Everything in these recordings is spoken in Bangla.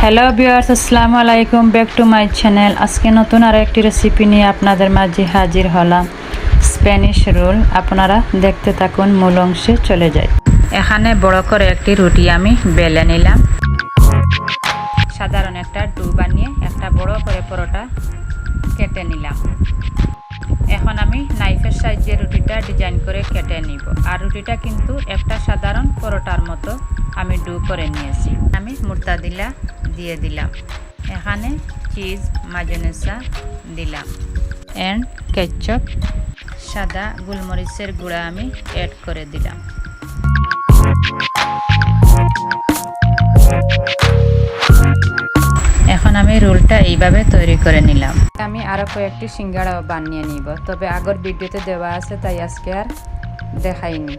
হ্যালো ভিউয়ার্স, আসসালামু আলাইকুম, ব্যাক টু মাই চ্যানেল। আজকে নতুন আর একটি রেসিপি নিয়ে আপনাদের মাঝে হাজির হলাম, স্প্যানিশ রোল। আপনারা দেখতে থাকুন, মূল অংশে চলে যাই। এখানে বড় করে একটি রুটি আমি বেলে নিলাম। সাধারণ একটা ডো বানিয়ে একটা বড় করে পরোটা কেটে নিলাম। এখন আমি নাইফের সাহায্যে রুটিটা ডিজাইন করে কেটে নিব। আর রুটিটা কিন্তু একটা সাধারণ পরোটার মতো আমি ডো করে নিয়েছি। আমি মুরতাদিলা দিয়ে দিলাম, এখানে চিজ মায়োনেজ দিলাম অ্যান্ড কেচাপ, সাদা গোলমরিচের গুঁড়া আমি অ্যাড করে দিলাম। এখন আমি রোলটা এইভাবে তৈরি করে নিলাম। আমি আরো কয়েকটি সিঙ্গাড়াও বানিয়ে নিব, তবে আগের ভিডিওতে দেওয়া আছে তাই আজকে আর দেখাইনি।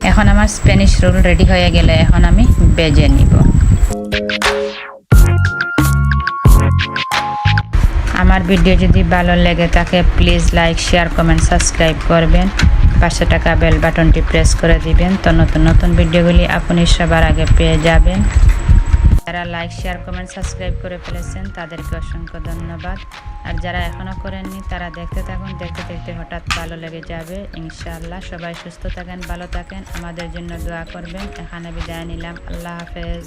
এখন আমার স্প্যানিশ রোল রেডি হয়ে গেলে এখন আমি ভেজে নিব। আমার ভিডিও যদি ভালো লেগে থাকে please like, share, comment, subscribe করবেন। পাশে থাকা বেল বাটনটি প্রেস করে দিবেন, তো নতুন নতুন ভিডিওগুলি আপনি সবার আগে পেয়ে যাবেন। যারা লাইক, শেয়ার, কমেন্ট, সাবস্ক্রাইব করে ফেলেছেন তাদেরকে অসংখ্য ধন্যবাদ। আর যারা এখনও করেননি তারা দেখতে থাকুন, দেখতে দেখতে হঠাৎ ভালো লেগে যাবে ইনশাআল্লাহ। সবাই সুস্থ থাকেন, ভালো থাকেন, আমাদের জন্য দোয়া করবেন। এখানে বিদায় নিলাম, আল্লাহ হাফেজ।